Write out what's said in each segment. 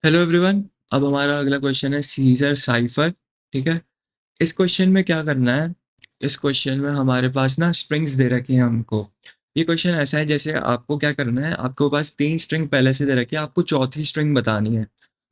Hello everyone. अब हमारा अगला क्वेश्चन है सीजर साइफर। ठीक है। इस क्वेश्चन में क्या करना है? इस क्वेश्चन में हमारे पास ना स्ट्रिंग्स दे रखी हैं हमको। ये क्वेश्चन ऐसा है जैसे आपको क्या करना है, आपके पास 3 स्ट्रिंग पहले से दे रखी है, आपको चौथी स्ट्रिंग बतानी है।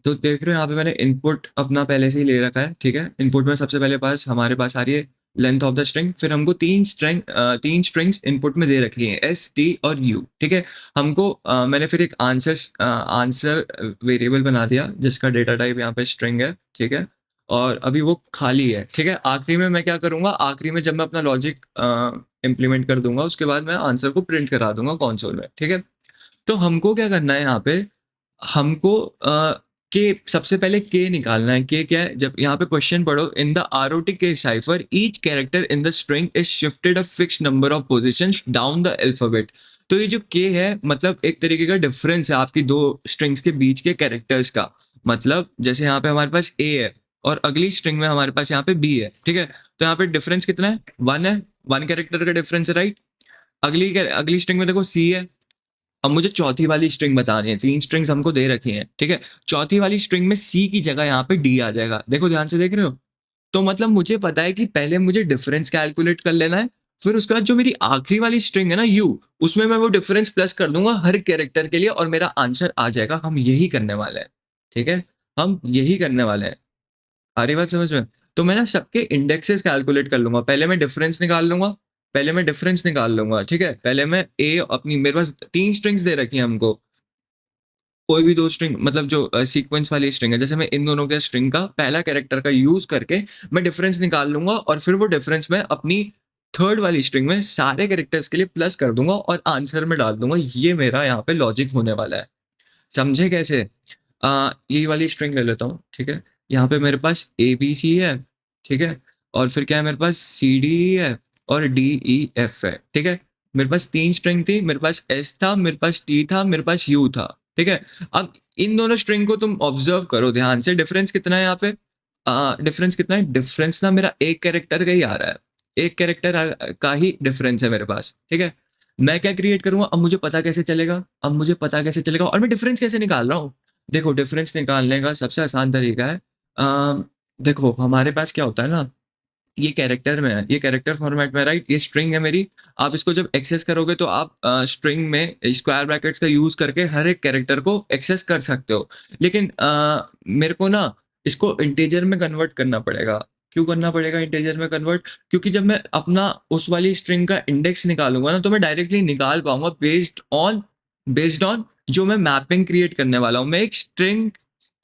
तो देख रहे हो यहाँ पे मैंने इनपुट अपना पहले से ही ले रखा है। ठीक है। इनपुट में सबसे पहले पास हमारे पास आ रही है लेंथ ऑफ द स्ट्रिंग, फिर हमको तीन स्ट्रिंग्स इनपुट में दे रखी है, एस टी और यू। ठीक है। हमको मैंने फिर एक आंसर वेरिएबल बना दिया जिसका डेटा टाइप यहाँ पे स्ट्रिंग है। ठीक है। और अभी वो खाली है। ठीक है। आखिरी में मैं क्या करूंगा, आखिरी में जब मैं अपना लॉजिक इम्प्लीमेंट कर दूंगा उसके बाद मैं आंसर को प्रिंट करा दूंगा कंसोल में। ठीक है। तो हमको क्या करना है यहाँ पे, हमको के सबसे पहले के निकालना है। के क्या है? जब यहाँ पे क्वेश्चन पढ़ो, इन द आरओटी के cipher each character in the string is shifted a fix number of positions down the alphabet. तो ये जो के है मतलब एक तरीके का डिफरेंस है आपकी दो स्ट्रिंग्स के बीच के कैरेक्टर्स का। मतलब जैसे यहाँ पे हमारे पास ए है और अगली स्ट्रिंग में हमारे पास यहाँ पे बी है। ठीक है। तो यहाँ पे डिफरेंस कितना है? 1 है। 1 कैरेक्टर का डिफरेंस है, राइट। अगली स्ट्रिंग में देखो सी है। अब मुझे चौथी वाली स्ट्रिंग बतानी है। 3 स्ट्रिंग्स हमको दे रखी हैं। ठीक है। चौथी वाली स्ट्रिंग में सी की जगह यहाँ पे डी आ जाएगा। देखो ध्यान से, देख रहे हो? तो मतलब मुझे पता है कि पहले मुझे डिफरेंस कैलकुलेट कर लेना है, फिर उसके बाद जो मेरी आखिरी वाली स्ट्रिंग है ना यू, उसमें मैं वो डिफरेंस प्लस कर दूंगा हर कैरेक्टर के लिए और मेरा आंसर आ जाएगा। हम यही करने वाले हैं। ठीक है। हम यही करने वाले हैं। आ रही बात समझ में? तो मैं ना सबके इंडेक्सेस कैलकुलेट कर लूंगा। पहले मैं डिफरेंस निकाल लूंगा। ठीक है। पहले मैं ए अपनी, मेरे पास 3 स्ट्रिंग्स दे रखी हैं हमको। कोई भी दो स्ट्रिंग मतलब जो सीक्वेंस वाली स्ट्रिंग है, जैसे मैं इन दोनों के स्ट्रिंग का पहला कैरेक्टर का यूज करके मैं डिफरेंस निकाल लूंगा और फिर वो डिफरेंस मैं अपनी थर्ड वाली स्ट्रिंग में सारे कैरेक्टर्स के लिए प्लस कर दूंगा और आंसर में डाल दूंगा। ये मेरा यहाँ पे लॉजिक होने वाला है। समझे कैसे? यही वाली स्ट्रिंग ले लेता हूँ। ठीक है। यहाँ पे मेरे पास ए बी सी है। ठीक है। और फिर क्या है, मेरे पास सी डी है और डी ई एफ है। ठीक है। मेरे पास 3 स्ट्रिंग थी, मेरे पास एस था, मेरे पास टी था, मेरे पास यू था। ठीक है। अब इन दोनों स्ट्रिंग को तुम ऑब्जर्व करो ध्यान से। डिफरेंस कितना है यहाँ पे? डिफरेंस कितना है? डिफरेंस ना मेरा एक कैरेक्टर का ही आ रहा है। एक कैरेक्टर का ही डिफरेंस है मेरे पास। ठीक है। मैं क्या क्रिएट करूंगा, अब मुझे पता कैसे चलेगा? अब मुझे पता कैसे चलेगा और मैं डिफरेंस कैसे निकाल रहा हूँ? देखो डिफरेंस निकालने का सबसे आसान तरीका है, देखो हमारे पास क्या होता है ना, ये कैरेक्टर में है, ये कैरेक्टर फॉर्मेट में, राइट। ये स्ट्रिंग है मेरी। आप इसको जब एक्सेस करोगे तो आप स्ट्रिंग में स्क्वायर ब्रैकेट्स का यूज करके हर एक कैरेक्टर को एक्सेस कर सकते हो। लेकिन मेरे को ना इसको इंटीजर में कन्वर्ट करना पड़ेगा। क्यों करना पड़ेगा इंटीजर में कन्वर्ट? क्योंकि जब मैं अपना उस वाली स्ट्रिंग का इंडेक्स निकालूंगा ना तो मैं डायरेक्टली निकाल पाऊंगा बेस्ड ऑन जो मैं मैपिंग क्रिएट करने वाला हूँ। मैं एक स्ट्रिंग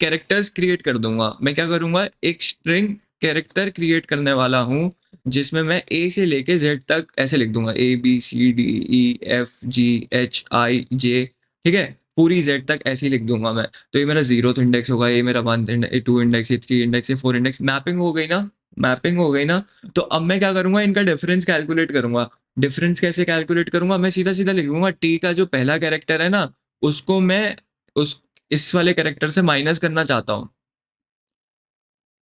कैरेक्टर्स क्रिएट कर दूंगा। मैं क्या करूंगा, एक स्ट्रिंग कैरेक्टर क्रिएट करने वाला हूँ जिसमें मैं ए से लेके जेड तक ऐसे लिख दूंगा, A B C D E F G H I J. ठीक है। पूरी जेड तक ऐसे ही लिख दूंगा मैं। तो ये मेरा जीरो इंडेक्स होगा, ये मेरा 1 2 इंडेक्स, ये 3 इंडेक्स, ये 4 इंडेक्स। मैपिंग हो गई ना? मैपिंग हो गई ना? तो अब मैं क्या करूंगा, इनका डिफरेंस कैलकुलेट करूंगा। डिफरेंस कैसे कैलकुलेट करूंगा? मैं सीधा सीधा लिखूंगा टी का जो पहला कैरेक्टर है ना, उसको मैं उस इस वाले कैरेक्टर से माइनस करना चाहता हूँ।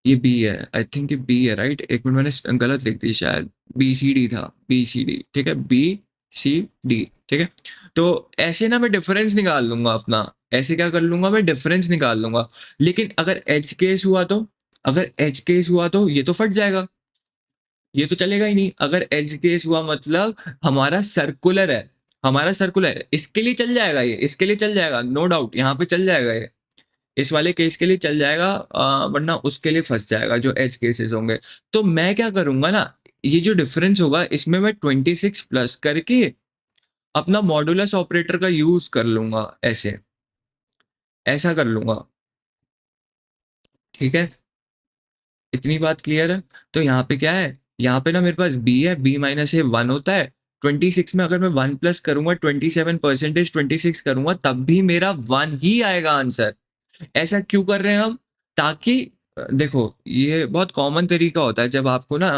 ये बी है, आई थिंक ये बी है, राइट। एक मिनट, मैंने गलत लिख दी शायद। बी सी डी था, बी सी डी। ठीक है। B C D. ठीक है। तो ऐसे ना मैं डिफरेंस निकाल लूंगा अपना। ऐसे क्या कर लूंगा, मैं डिफरेंस निकाल लूंगा। लेकिन अगर एच केस हुआ तो, अगर एच केस हुआ तो ये तो फट जाएगा। ये तो चलेगा ही नहीं। अगर एज केस हुआ मतलब हमारा सर्कुलर है, हमारा सर्कुलर है, इसके लिए चल जाएगा, ये इसके लिए चल जाएगा, नो डाउट यहाँ पे चल जाएगा ये। इस वाले केस के लिए चल जाएगा, वरना उसके लिए फंस जाएगा जो एज केसेस होंगे। तो मैं क्या करूंगा ना, ये जो डिफरेंस होगा इसमें मैं 26 प्लस करके अपना मॉडुलस ऑपरेटर का यूज कर लूंगा। ऐसे ऐसा कर लूंगा। ठीक है। इतनी बात क्लियर है? तो यहाँ पे क्या है, यहाँ पे ना मेरे पास बी है, बी माइनस ए 1 होता है। 26 में अगर मैं 1 प्लस करूंगा, 27% 26 करूंगा, तब भी मेरा 1 ही आएगा आंसर। ऐसा क्यों कर रहे हैं हम? ताकि देखो ये बहुत कॉमन तरीका होता है जब आपको ना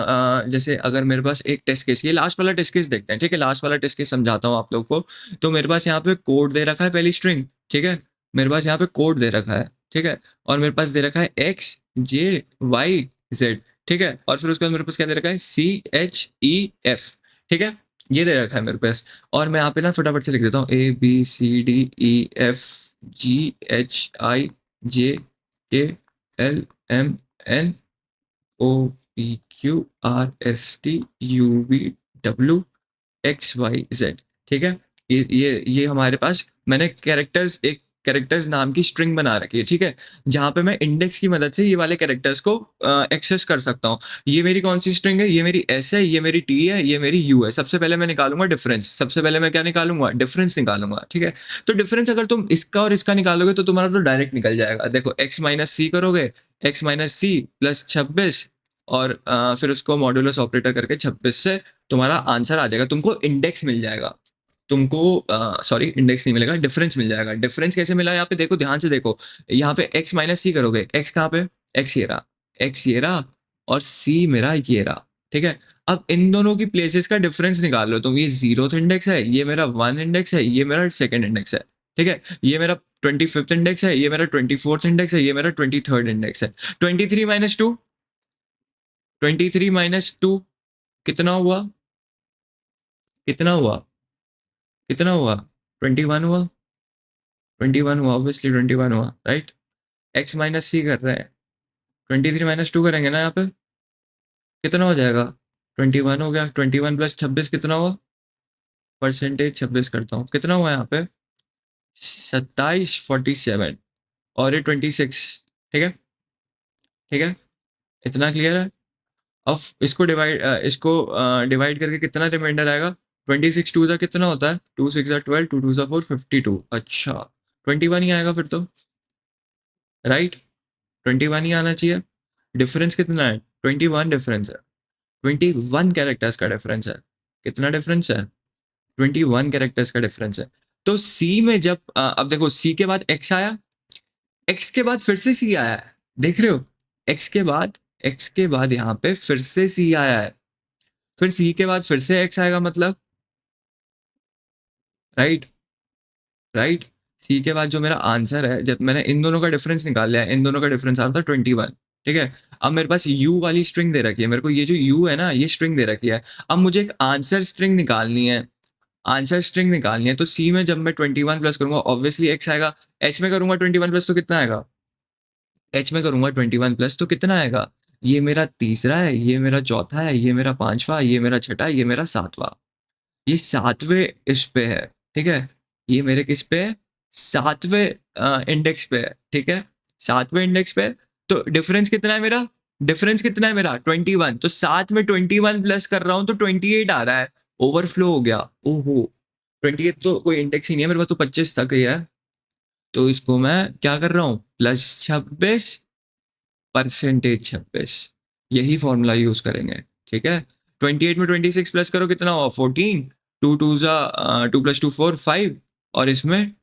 जैसे अगर मेरे पास एक टेस्ट केस, ये लास्ट वाला टेस्ट केस देखते हैं। ठीक है। लास्ट वाला टेस्ट केस समझाता हूँ आप लोग को। तो मेरे पास यहाँ पे कोड दे रखा है, पहली स्ट्रिंग। ठीक है। मेरे पास यहाँ पे कोड दे रखा है। ठीक है। और मेरे पास दे रखा है एक्स जे वाई जेड। ठीक है। और फिर उसके बाद मेरे पास क्या दे रखा है, सी एच ई एफ। ठीक है। ये दे रखा है मेरे पास। और मैं यहाँ पे ना फटाफट से लिख देता हूँ, A B C D E F G H I JKLMNOPQRSTUVWXYZ, ठीक है। ये हमारे पास मैंने कैरेक्टर्स नाम की स्ट्रिंग बना रखी है, ठीक है, जहाँ पे मैं इंडेक्स की मदद से ये वाले कैरेक्टर्स को एक्सेस कर सकता हूँ। ये मेरी कौन सी स्ट्रिंग है? ये मेरी एस है, ये मेरी टी है, ये मेरी यू है। सबसे पहले मैं निकालूंगा डिफरेंस। सबसे पहले मैं क्या निकालूंगा? डिफरेंस निकालूंगा, ठीक है। तो डिफरेंस अगर तुम इसका और इसका निकालोगे तो तुम्हारा तो डायरेक्ट निकल जाएगा। देखो एक्स माइनस सी करोगे, एक्स माइनस सी प्लस 26 और फिर उसको मॉड्यूलस ऑपरेटर करके 26 से तुम्हारा आंसर आ जाएगा। तुमको इंडेक्स मिल जाएगा। तुमको सॉरी इंडेक्स नहीं मिलेगा, डिफरेंस मिल जाएगा। डिफरेंस कैसे मिला? यहाँ पे देखो, ध्यान से देखो। यहाँ पे x माइनस सी करोगे, x कहाँ पे? x ये रहा, x ये रहा और c मेरा ये रहा, ठीक है। अब इन दोनों की प्लेसेस का डिफरेंस निकाल लो तुम। ये 0th इंडेक्स है, ये मेरा 1 इंडेक्स है, ये मेरा 2nd इंडेक्स है, ठीक है। ये मेरा 25th इंडेक्स है, ये मेरा 24th इंडेक्स है, ये मेरा 23rd इंडेक्स है। 23 - 2 कितना हुआ? कितना हुआ? कितना हुआ? 21 हुआ। 21 हुआ, ऑब्वियसली 21 हुआ, राइट। एक्स माइनस सी कर रहे हैं, 23 - 2 करेंगे ना यहाँ पे, कितना हो जाएगा? 21 हो गया। 21 प्लस 26 कितना हुआ? परसेंटेज 26 करता हूँ, कितना हुआ यहाँ पे? 27 47 और ये 26, ठीक है, ठीक है। इतना क्लियर है? अब इसको डिवाइड करके कितना रिमाइंडर आएगा? 26 टू ज़ा कितना होता है? 2 6 ज़ा 12, 2 2 ज़ा 4, 52। अच्छा, 21 ही आएगा फिर तो, राइट। 21 ही आना चाहिए। डिफरेंस कितना है? 21 डिफरेंस है। 21 कैरेक्टर्स का डिफरेंस है। कितना डिफरेंस है? 21 कैरेक्टर्स का डिफरेंस है। तो सी में जब अब देखो, सी के बाद एक्स आया, एक्स के बाद फिर से सी आया है, देख रहे हो? एक्स के बाद यहाँ पे फिर से सी आया है, फिर सी के बाद फिर से एक्स आएगा, मतलब राइट, राइट। सी के बाद जो मेरा आंसर है, जब मैंने इन दोनों का डिफरेंस निकाल लिया, इन दोनों का डिफरेंस आ रहा था 21, ठीक है। अब मेरे पास यू वाली स्ट्रिंग दे रखी है, मेरे को ये जो यू है ना, ये स्ट्रिंग दे रखी है। अब मुझे एक आंसर स्ट्रिंग निकालनी है, आंसर स्ट्रिंग निकालनी है। तो सी में जब मैं 21 प्लस करूंगा, ऑब्वियसली एक्स आएगा। एच में करूंगा 21 प्लस तो कितना आएगा? एच में करूंगा 21 प्लस तो कितना आएगा? ये मेरा तीसरा है, ये मेरा चौथा है, ये मेरा पांचवा, ये मेरा छठा, ये मेरा सातवां। ये सातवें इस पे है, ठीक है। ये मेरे किस पे है? सातवें इंडेक्स पे है, ठीक है। सातवें इंडेक्स पे। तो डिफरेंस कितना है मेरा? डिफरेंस कितना है मेरा? 21। तो सात में 21 प्लस कर रहा हूं तो 28 आ रहा है। ओवरफ्लो हो गया। ओहो, 28 तो कोई इंडेक्स ही नहीं है मेरे पास, तो 25 तक ही है। तो इसको मैं क्या कर रहा हूँ? प्लस 26 परसेंटेज 26, यही फॉर्मूला यूज करेंगे, ठीक है। 28 में 26 प्लस करो, कितना हुआ? 14। 2 2 ज़ा 2 + 2 4 5 और इसमें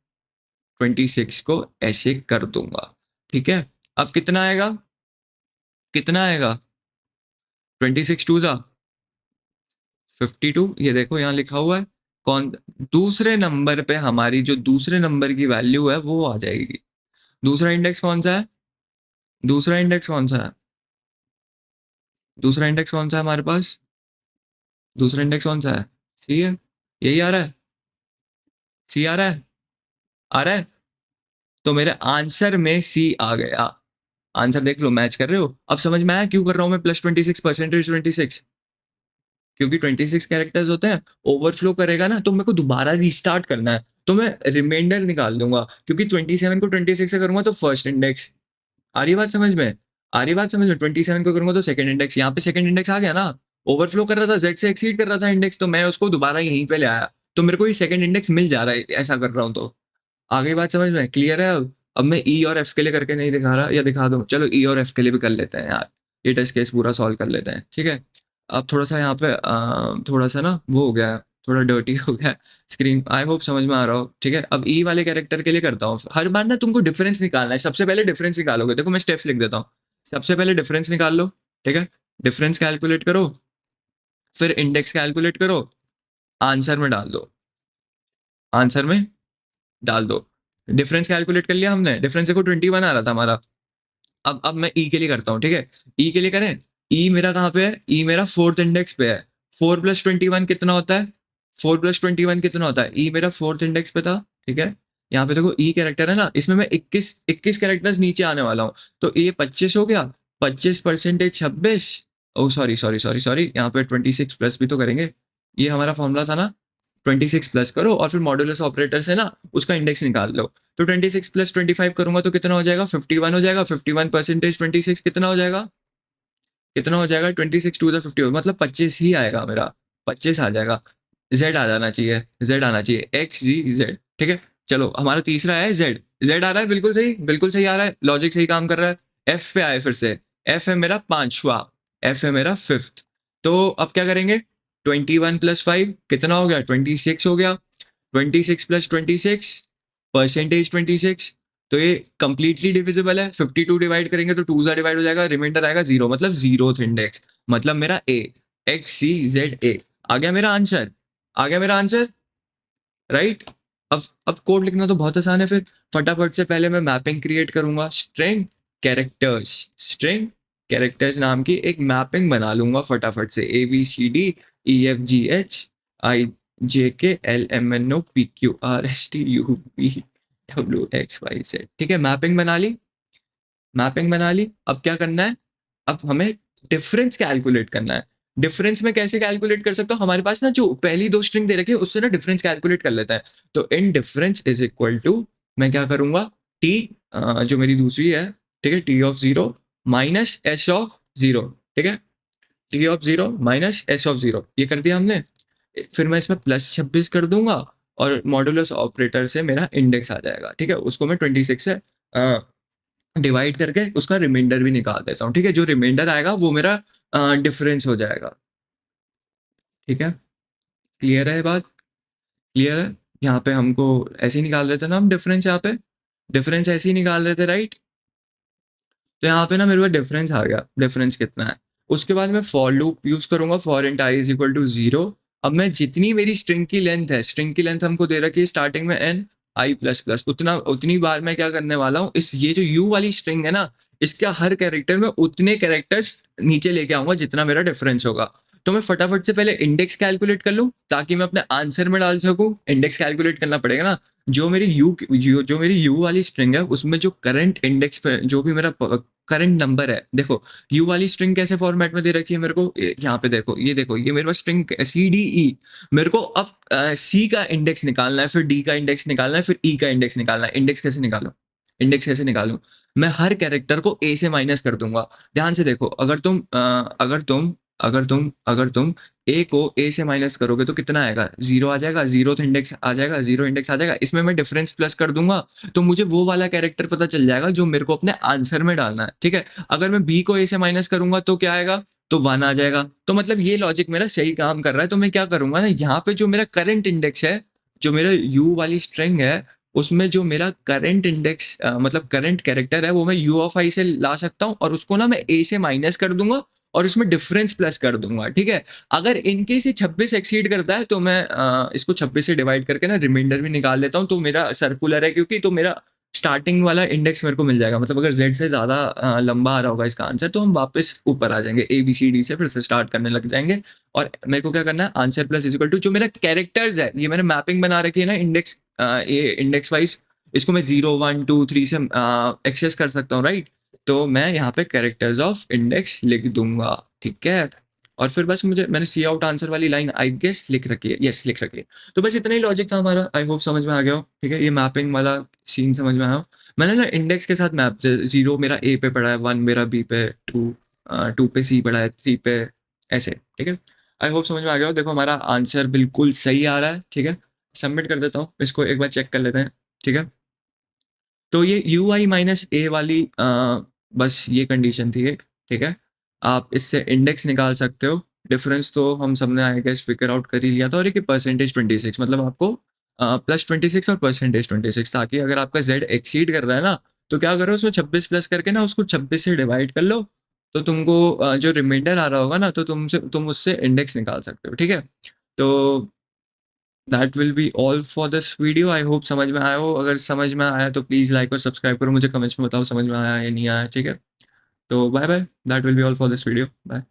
26 को ऐसे कर दूंगा, ठीक है। अब कितना आएगा? कितना आएगा? 26 2 ज़ा 52। ये देखो यहाँ लिखा हुआ है। कौन? दूसरे नंबर पे हमारी जो दूसरे नंबर की वैल्यू है वो आ जाएगी। दूसरा इंडेक्स कौन सा है? दूसरा इंडेक्स कौन सा है? दूसरा इंडेक्स कौन सा है हमारे पास? दूसरा इंडेक्स कौन सा है? सी है। यही आ रहा है? सी आ रहा है? आ रहा है? तो मेरे आंसर में सी आ गया। आंसर देख लो, मैच कर रहे हो? अब समझ में आया क्यों कर रहा हूं मैं प्लस 26 परसेंटेज 26? क्योंकि 26 कैरेक्टर्स होते हैं, ओवरफ्लो करेगा ना तो मेरे को दोबारा रीस्टार्ट करना है, तो मैं रिमाइंडर निकाल दूंगा। क्योंकि 27 को 26 से करूंगा तो फर्स्ट इंडेक्स। आ रही बात समझ में? आ रही बात समझ में? 27 को करूंगा तो सेकंड इंडेक्स। यहाँ पे सेकंड इंडेक्स आ गया ना, ओवरफ्लो कर रहा था, जेड से एक्सीड कर रहा था इंडेक्स, तो मैं उसको दोबारा यहीं पे ले आया, तो मेरे को ये सेकंड इंडेक्स मिल जा रहा है ऐसा कर रहा हूँ। तो आ गई बात समझ में? क्लियर है अब मैं ई और एफ के लिए करके नहीं दिखा रहा, या दिखा दूं? चलो ई और एफ के लिए भी कर लेते हैं यार, ये टेस्ट केस पूरा सॉल्व कर लेते हैं, ठीक है। अब थोड़ा सा यहाँ पे थोड़ा सा ना वो हो गया है, थोड़ा डर्टी हो गया स्क्रीन। आई होप समझ में आ रहा हो, ठीक है। अब ई वाले कैरेक्टर के लिए करता हूँ। हर बार ना तुमको डिफरेंस निकालना है। सबसे पहले डिफरेंस निकालोगे, देखो मैं स्टेप्स लिख देता हूँ। सबसे पहले डिफरेंस निकाल लो, ठीक है। डिफरेंस कैलकुलेट करो, फिर इंडेक्स कैलकुलेट करो, आंसर में डाल दो, आंसर में डाल दो। डिफरेंस कैलकुलेट कर लिया हमने, डिफरेंस देखो 21 आ रहा था हमारा। अब मैं ई के लिए करता हूँ, ठीक है। ई के लिए करें। ई मेरा कहाँ पे है? ई मेरा फोर्थ इंडेक्स पे है। 4 + 21 कितना होता है? 4 + 21 कितना होता है? ई मेरा फोर्थ इंडेक्स पे था, ठीक है। यहाँ पे देखो ई कैरेक्टर है ना, इसमें मैं 21 कैरेक्टर्स नीचे आने वाला हूँ। तो ये 25 हो गया, 25% 26, ओ सॉरी सॉरी सॉरी सॉरी, यहाँ पे 26 प्लस भी तो करेंगे। ये हमारा फॉर्मूला था ना, 26 प्लस करो और फिर मॉड्यूलस ऑपरेटर से ना उसका इंडेक्स निकाल लो। तो 26 प्लस 25 करूंगा तो कितना हो जाएगा, 51 हो जाएगा। 51% 26 कितना हो जाएगा, कितना हो जाएगा, 26 टू 50, मतलब 25 ही आएगा मेरा, 25 आ जाएगा। जेड आ जाना चाहिए, जेड आना चाहिए, एक्स जी जेड, ठीक है। चलो हमारा तीसरा है जेड, जेड आ रहा है, बिल्कुल सही आ रहा है, लॉजिक सही काम कर रहा है। एफ पे आए फिर से, एफ है मेरा पांचवा, एफ है मेरा फिफ्थ। तो अब क्या करेंगे, 21 प्लस 5 कितना हो गया, 26 हो गया। 26 प्लस 26 परसेंटेज 26, तो ये कंप्लीटली डिविजिबल है। 52 डिवाइड करेंगे तो 2 डिवाइड हो जाएगा, रिमाइंडर आएगा 0, मतलब जीरोथ इंडेक्स, मतलब मेरा ए, एक्स सी जेड ए आ गया मेरा आंसर, आ गया मेरा आंसर, राइट। अब कोड लिखना तो बहुत आसान है, फिर फटाफट से पहले मैं मैपिंग क्रिएट करूंगा, स्ट्रिंग कैरेक्टर्स, स्ट्रिंग कैरेक्टर्स नाम की एक मैपिंग बना लूंगा फटाफट से, A B C D E F G H I J K L M N O P Q R S T U V W X Y Z, ठीक है। Mapping बना ली, मैपिंग बना ली। अब क्या करना है, अब हमें डिफरेंस कैलकुलेट करना है। डिफरेंस में कैसे कैलकुलेट कर सकता हूँ, हमारे पास ना जो पहली दो स्ट्रिंग दे रखी है उससे ना डिफरेंस कैलकुलेट कर लेता है। तो इन डिफरेंस इज इक्वल टू, मैं क्या करूंगा, टी जो मेरी दूसरी है, ठीक है, T of zero minus S of zero, ठीक है, T of zero minus S of zero, ये कर दिया हमने। फिर मैं इसमें प्लस 26 कर दूंगा और मॉडुलस ऑपरेटर से मेरा इंडेक्स आ जाएगा, ठीक है, उसको मैं 26 से डिवाइड करके उसका रिमाइंडर भी निकाल देता हूँ, ठीक है। जो रिमाइंडर आएगा वो मेरा डिफरेंस हो जाएगा, ठीक है। क्लियर है बात, क्लियर है। यहाँ पे हमको ऐसे ही निकाल रहे थे ना हम डिफरेंस, यहाँ पे डिफरेंस ऐसे ही निकाल रहे थे, राइट। तो यहाँ पे ना मेरे पास डिफरेंस आ गया, डिफरेंस कितना है। उसके बाद मैं फॉर लूप यूज करूंगा, for int i is equal to 0। अब मैं जितनी मेरी स्ट्रिंग की लेंथ है, स्ट्रिंग की लेंथ हमको दे रखी है स्टार्टिंग में एन आई प्लस प्लस, उतनी बार मैं क्या करने वाला हूँ, इस ये जो यू वाली स्ट्रिंग है ना, इसका हर कैरेक्टर में उतने कैरेक्टर्स नीचे लेके आऊंगा जितना मेरा डिफरेंस होगा। तो मैं फटाफट से पहले इंडेक्स कैलकुलेट कर लूँ ताकि मैं अपने आंसर में डाल सकूँ। इंडेक्स कैलकुलेट करना पड़ेगा ना, जो मेरी यू वाली स्ट्रिंग है उसमें जो करंट इंडेक्स पे जो भी मेरा करंट नंबर है, देखो यू वाली स्ट्रिंग कैसे फॉर्मेट में दे रखी है मेरे को, यहाँ पे देखो, ये देखो, ये मेरे पास स्ट्रिंग सी डी ई। मेरे को अब सी का इंडेक्स निकालना है, फिर डी का इंडेक्स निकालना है, फिर ई का इंडेक्स निकालना है। इंडेक्स कैसे निकालूं, इंडेक्स कैसे निकालूं, मैं हर कैरेक्टर को ए से माइनस कर दूंगा। ध्यान से देखो, अगर तुम ए को ए से माइनस करोगे तो कितना आएगा, जीरो आ जाएगा, जीरो इंडेक्स आ जाएगा, जीरो इंडेक्स आ जाएगा। इसमें मैं डिफरेंस प्लस कर दूंगा तो मुझे वो वाला कैरेक्टर पता चल जाएगा जो मेरे को अपने आंसर में डालना है, ठीक है। अगर मैं बी को ए से माइनस करूंगा तो क्या आएगा, तो 1 आ जाएगा। तो मतलब ये लॉजिक मेरा सही काम कर रहा है। तो मैं क्या करूंगा ना, यहाँ पे जो मेरा करंट इंडेक्स है, जो मेरा यू वाली स्ट्रिंग है, उसमें जो मेरा करंट इंडेक्स मतलब करंट कैरेक्टर है वो मैं यू ऑफ आई से ला सकता हूँ और उसको ना मैं ए से माइनस कर दूंगा और उसमें डिफरेंस प्लस कर दूंगा, ठीक है। अगर इनकेस ये 26 एक्सीड करता है तो मैं इसको 26 से डिवाइड करके ना रिमाइंडर भी निकाल लेता हूँ, तो मेरा सर्कुलर है, क्योंकि तो मेरा स्टार्टिंग वाला इंडेक्स मेरे को मिल जाएगा। मतलब अगर जेड से ज़्यादा लंबा आ रहा होगा इसका आंसर तो हम वापस ऊपर आ जाएंगे, ए बी सी डी से फिर से स्टार्ट करने लग जाएंगे। और मेरे को क्या करना है, answer plus is equal to जो मेरा कैरेक्टर्स है, ये मैंने मैपिंग बना रखी है ना इंडेक्स, ये इंडेक्स वाइज, इसको मैं 0 1 2 3 से एक्सेस कर सकता हूँ, राइट। तो मैं यहाँ पे कैरेक्टर्स ऑफ इंडेक्स लिख दूंगा, ठीक है। और फिर बस मैंने सी आउट आंसर वाली लाइन आई गेस लिख रखी है, यस लिख रखी है। तो बस इतना ही लॉजिक था हमारा, आई होप समझ में आ गया हो, ठीक है। ये मैपिंग वाला सीन समझ में आया हो। मैंने ना इंडेक्स के साथ मैप, 0 मेरा ए पे पड़ा है, 1 मेरा बी पे, 2 पे सी पड़ा है, 3 पे ऐसे, ठीक है। आई होप समझ में आ गया हो। देखो हमारा आंसर बिल्कुल सही आ रहा है, ठीक है। सबमिट कर देता हूँ इसको, एक बार चेक कर लेते हैं, ठीक है। तो ये यू आई माइनस ए वाली बस ये कंडीशन थी एक, ठीक है। आप इससे इंडेक्स निकाल सकते हो। डिफरेंस तो हम सबने आई गेस फिगर आउट कर ही लिया था। और एक परसेंटेज 26, मतलब आपको प्लस 26 और परसेंटेज 26, ताकि अगर आपका जेड एक्सीड कर रहा है ना तो क्या करो, उसमें 26 प्लस करके ना उसको 26 से डिवाइड कर लो। तो तुमको जो रिमाइंडर आ रहा होगा ना तो तुम उससे इंडेक्स निकाल सकते हो, ठीक है। तो that will be all for this video. I hope समझ में आया हो। अगर समझ में आया तो प्लीज़ लाइक और सब्सक्राइब करो, मुझे कमेंट्स में बताओ समझ में आया या नहीं आया, ठीक है। तो bye bye, that will be all for this video, bye.